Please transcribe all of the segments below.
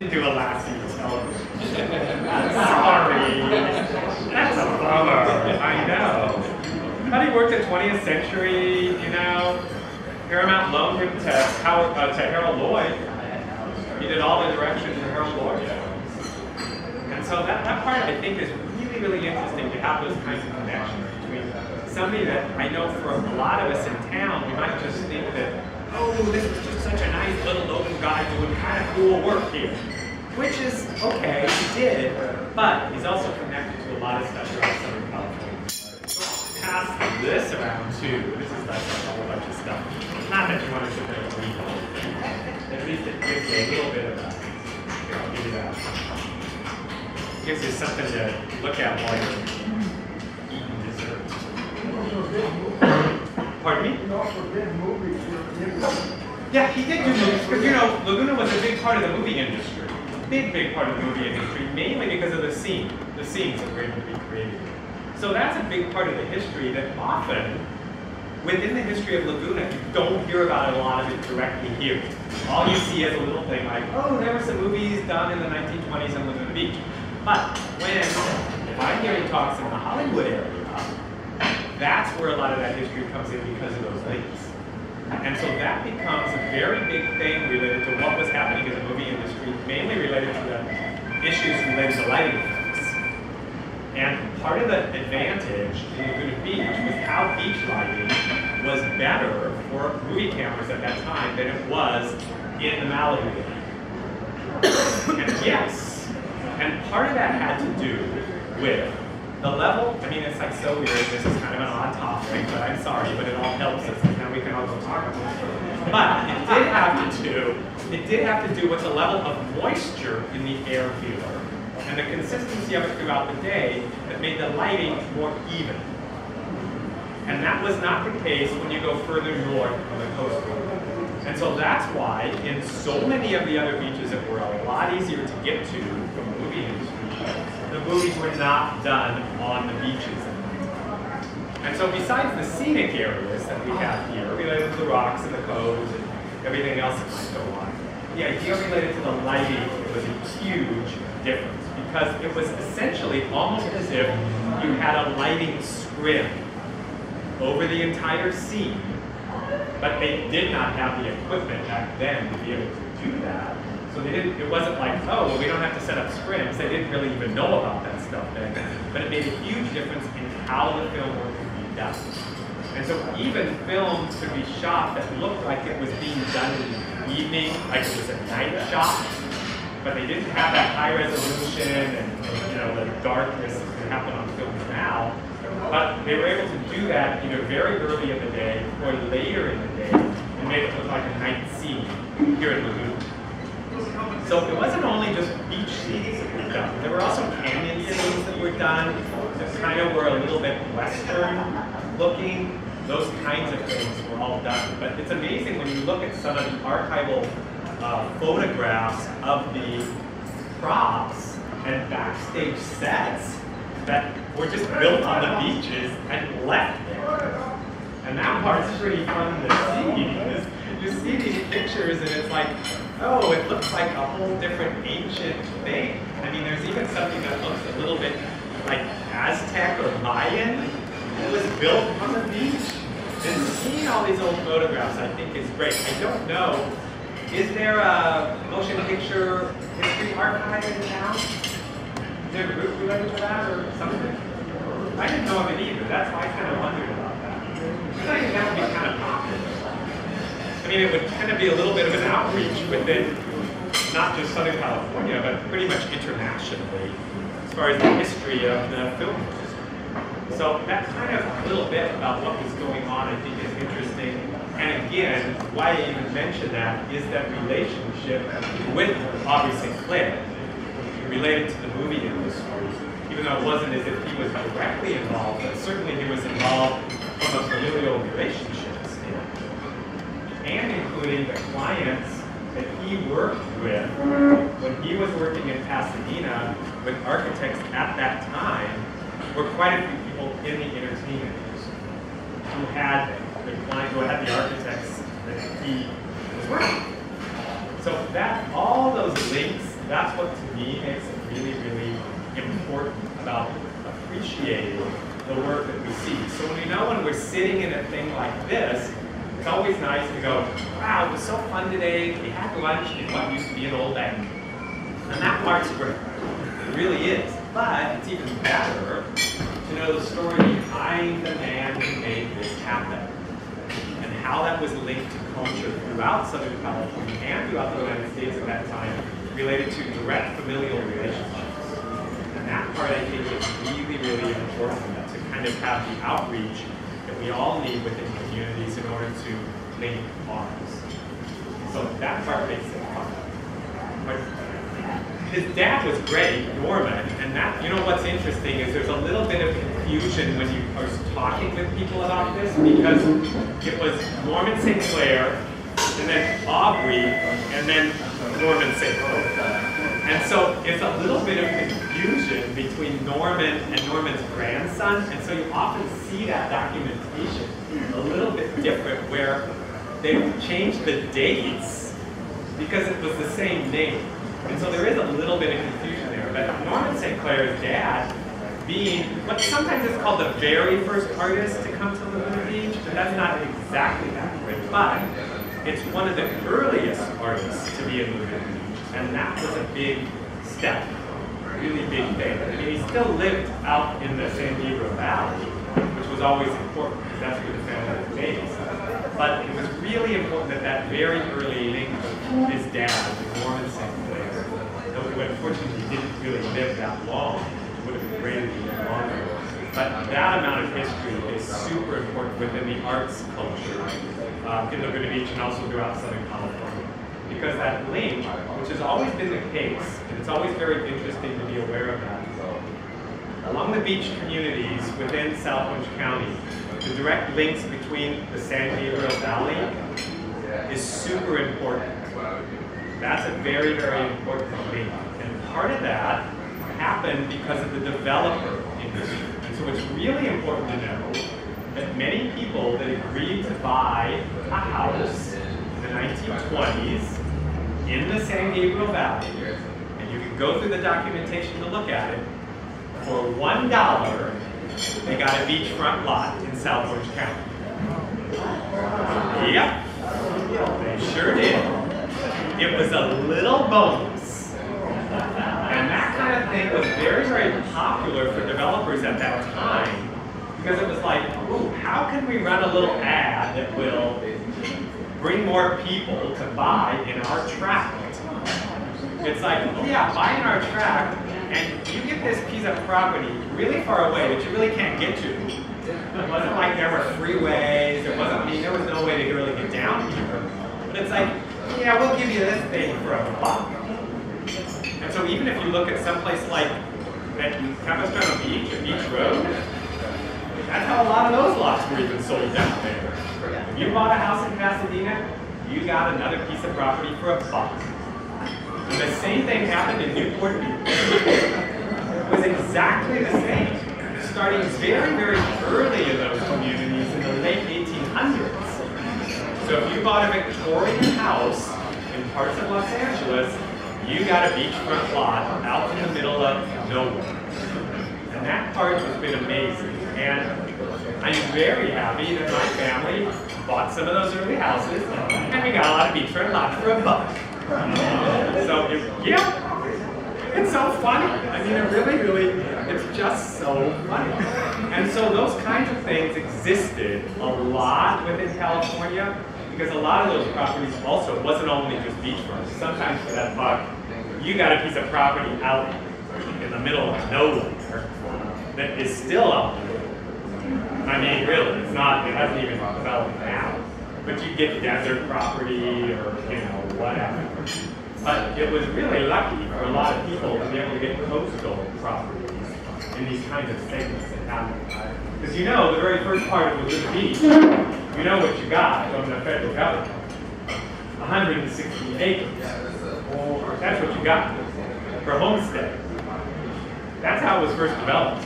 Do a last season television. Sorry. That's a bummer. I know. But he worked at 20th Century, you know. Paramount loaned him to Harold Lloyd. He did all the direction for Harold Lloyd. And so that part, I think, is really, really interesting to have those kinds of connections between somebody that I know for a lot of us in town, we might just think that, oh, this is just such a nice little local guy doing kind of cool work here. Which is okay, he did, but he's also connected to a lot of stuff around Southern California. So I'll pass this around too. This is like a whole bunch of stuff. Not that you want to sit there and read the whole thing. At least it gives you a little bit of that. Here, I'll give you that. It gives you something to look at while you're eating dessert. Pardon me? He also did movies. Yeah, he did do movies, because you know, Laguna was a big part of the movie industry. Big part of the movie industry, mainly because of the scenes that were able to be created. So that's a big part of the history that often, within the history of Laguna, you don't hear about a lot of it directly here. All you see is a little thing like, oh, there were some movies done in the 1920s in Laguna Beach. But if I'm hearing talks in the Hollywood area, that's where a lot of that history comes in because of those links. And so that becomes a very big thing related to what was happening in the movie industry, mainly related to the issues related to lighting effects. And part of the advantage in Laguna Beach was how beach lighting was better for movie cameras at that time than it was in the Malibu. And yes, and part of that had to do with the level. I mean, it's like so weird. This is kind of an odd topic, but I'm sorry, but it all helps us, and then we can all go talk about it. But it did have to do with the level of moisture in the air here, and the consistency of it throughout the day that made the lighting more even. And that was not the case when you go further north on the coastline. And so that's why in so many of the other beaches that were a lot easier to get to from the movie industry, the movies were not done on the beaches. And so besides the scenic areas that we have here, related to the rocks and the coves and everything else that might go on, the idea related to the lighting was a huge difference because it was essentially almost as if you had a lighting scrim over the entire scene, but they did not have the equipment back then to be able to do that. So it wasn't like, oh, well, we don't have to set up scrims. They didn't really even know about that stuff then. But it made a huge difference in how the film work could be done. And so even films could be shot that looked like it was being done in the evening, like it was a night shot, but they didn't have that high resolution and the darkness that can happen on films now. But they were able to do that either very early in the day or later in the day and make it look like a night scene here in Laguna. So it wasn't only just beach scenes that were done. There were also canyon scenes that were done that kind of were a little bit western looking. Those kinds of things were all done. But it's amazing when you look at some of the archival photographs of the props and backstage sets that were just built on the beaches and left there. And that part's pretty fun to see because you see these pictures and it's like, oh, it looks like a whole different ancient thing. I mean, there's even something that looks a little bit like Aztec or Mayan. It was built on the beach. And seeing all these old photographs, I think, is great. I don't know, is there a motion picture history archive in town? Is there a group related to that or something? I didn't know of it either. That's why I kind of wondered about that. I think that would be kind of popular. I mean, it would kind of be a little bit of an outreach within not just Southern California, but pretty much internationally as far as the history of the film industry. So that kind of a little bit about what was going on, I think, is interesting. And again, why I even mention that is that relationship with Aubrey St. Clair related to the movie industry, even though it wasn't as if he was directly involved, but certainly he was involved from a familial relationship standpoint, and including the clients that he worked with when he was working in Pasadena with architects at that time were quite a few people in the entertainment industry who had the architects that he was working with. So that all those links that's what to me makes it really, really important about appreciating the work that we see. So when we're sitting in a thing like this, it's always nice to go, wow, it was so fun today. We had lunch in what used to be an old bank. And that part's great. It really is. But it's even better to know the story behind the man who made this happen and how that was linked to culture throughout Southern California and throughout the United States at that time, related to direct familial relationships. And that part, I think, is really, really important to kind of have the outreach that we all need within communities in order to link arms. So that part makes it fun. But his dad was great, Norman, and that, what's interesting is there's a little bit of confusion when you are talking with people about this, because it was Norman St. Clair, and then Aubrey, and then Norman St. Clair. And so it's a little bit of confusion between Norman and Norman's grandson, and so you often see that documentation a little bit different, where they changed the dates because it was the same name. And so there is a little bit of confusion there. But Norman St. Clair's dad, being what sometimes is called the very first artist to come to Laguna Beach, but that's not exactly accurate. But it's one of the earliest artists to be in Laguna Beach, and that was a big step, a really big thing. I mean, he still lived out in the San Gabriel Valley, which was always important because that's where the family was based. But it was really important that very early link with his dad, Norman St. Clair, who unfortunately didn't really live that long. It would have been great if he lived longer. But that amount of history is super important within the arts culture in Laguna Beach and also throughout Southern California. Because that link, which has always been the case, and it's always very interesting to be aware of that, along the beach communities within South Orange County, the direct links between the San Gabriel Valley is super important. That's a very, very important link. And part of that happened because of the developer industry. And so it's really important to know that many people that agreed to buy a house in the 1920s in the San Gabriel Valley, and you can go through the documentation to look at it, for $1, they got a beachfront lot in South Orange County. Yep, they sure did. It was a little bonus. And that kind of thing was very, very popular for developers at that time, because it was like, ooh, how can we run a little ad that will bring more people to buy in our tract? It's like, oh yeah, buy in our tract, and you get this piece of property really far away that you really can't get to. It wasn't like there were freeways, there was no way to really get down here. But it's like, yeah, we'll give you this thing for $1. And so even if you look at someplace like at Capistrano Beach or Beach Road, that's how a lot of those lots were even sold down there. If you bought a house in Pasadena, you got another piece of property for $1. And the same thing happened in Newport Beach. It was exactly the same, starting very, very early in those communities in the late 1800s. So if you bought a Victorian house in parts of Los Angeles, you got a beachfront lot out in the middle of nowhere. And that part has been amazing. And I'm very happy that my family bought some of those early houses, and we got a lot of beachfront lots for $1. So, yeah, it's so funny. I mean, it really, it's just so funny. And so those kinds of things existed a lot within California, because a lot of those properties also wasn't only just beachfront. Sometimes for that $1, you got a piece of property out in the middle of nowhere that is still out there. I mean, really, it hasn't even developed now. But you get desert property or, whatever. But it was really lucky for a lot of people to be able to get coastal properties in these kinds of segments that happen. Because the very first part of Laguna Beach, you know what you got from the federal government. 160 acres. That's what you got for homestead. That's how it was first developed.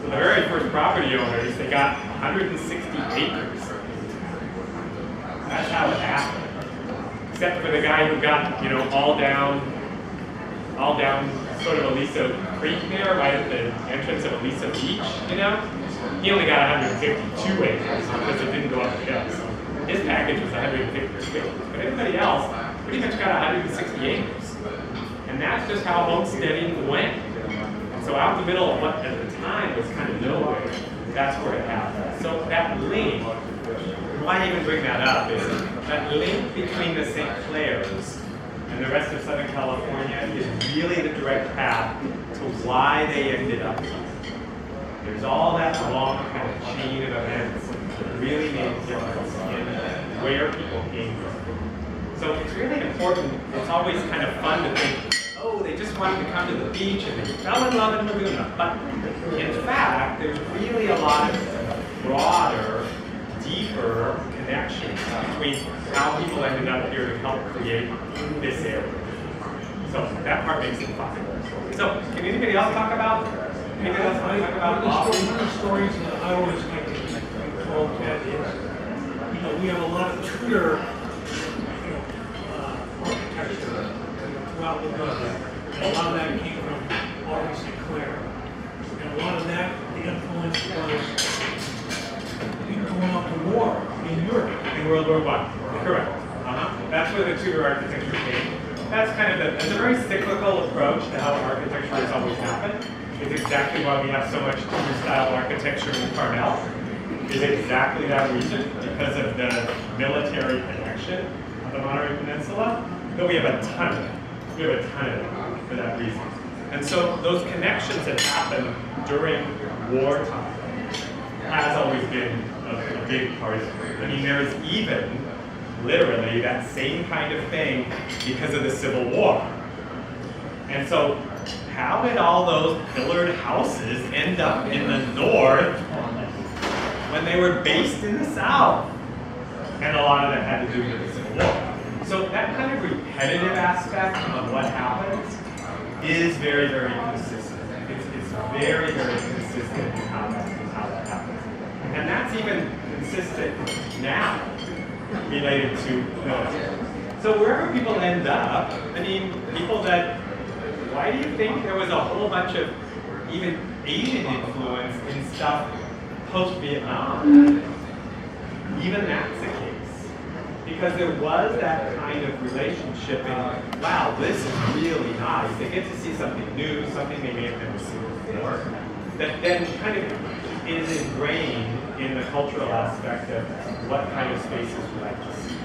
So the very first property owners, they got 160 acres. That's how it happened. Except for the guy who got, all down all down sort of Aliso Creek there, right at the entrance of Aliso Beach, you know. He only got 152 acres because it didn't go up the hill. So his package was 150 acres. But everybody else pretty much got 160 acres. And that's just how homesteading went. And so out the middle of what at the time was kind of nowhere, that's where it happened. So that link, why I even bring that up is that link between the St. Clairs and the rest of Southern California is really the direct path to why they ended up here. There's all that long kind of chain of events that really made a difference in where people came from. So it's really important. It's always kind of fun to think, oh, they just wanted to come to the beach and they fell in love in Laguna. But in fact, there's really a lot of broader, deeper connections between how people ended up here to help create this area. So that part makes it fun. So can anybody else talk about? Anybody else want to talk about Aubrey? One of the stories that I always like to be told, Ted, is, you know, we have a lot of Tudor, architecture throughout Laguna. And a lot of that came from Aubrey St. Clair. And a lot of that, the influence was people going off to war in Europe. In World War I. Correct. That's where the Tudor architecture came. That's kind of it's a very cyclical approach to how architecture has always happened. It's exactly why we have so much Tudor-style architecture in Carmel. Is exactly that reason, because of the military connection of the Monterey Peninsula. But we have a ton of it. We have a ton of it for that reason. And so those connections that happen during wartime has always been a big part of it. I mean, there's even literally that same kind of thing because of the Civil War. And so how did all those pillared houses end up in the north when they were based in the south? And a lot of that had to do with the Civil War. So that kind of repetitive aspect of what happens is very, very consistent. It's very, very consistent in how that happens. And that's even consistent now related to military. So wherever people end up, I mean, people that, why do you think there was a whole bunch of even Asian influence in stuff post-Vietnam? Even that's the case. Because there was that kind of relationship in, wow, this is really nice. They get to see something new, something they may have never seen before, that then kind of is ingrained in the cultural aspect of what kind of spaces we like to see.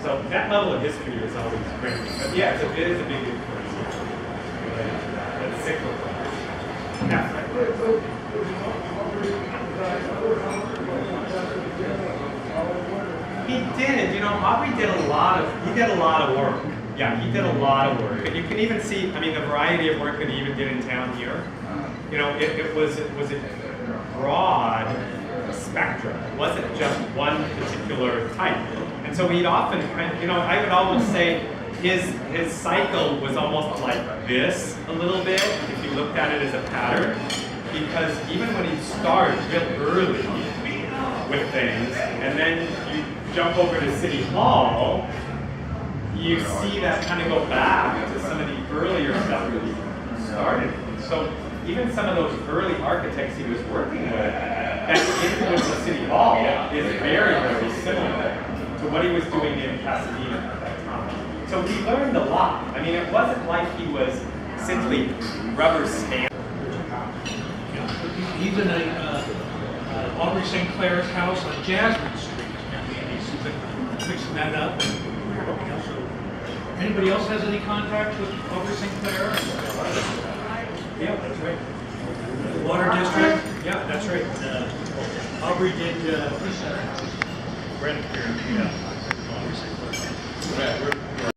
So that level of history is always great. But yeah, it is a big influence related to that. That's cyclical. Yeah. He did, you know, Aubrey did a lot of work. Yeah, he did a lot of work. And you can even see, I mean, the variety of work that he even did in town here. You know, it was a broad spectrum. It wasn't just one particular type. And so he'd often, you know, I would almost say his cycle was almost like this a little bit, if you looked at it as a pattern. Because even when he'd start real early with things, and then you jump over to City Hall, you see that kind of go back to some of the earlier stuff that he started. So even some of those early architects he was working with, that influence of City Hall is very, very similar to what he was doing in Pasadena at that time. So he learned a lot. I mean, it wasn't like he was simply rubber stamped. He's in Aubrey St. Clair's house on Jasmine Street. And he's fixing that up. Anybody else has any contact with Aubrey St. Clair? Yeah, that's right. The Water District? Yeah, that's right. Aubrey did. Right here. Yeah.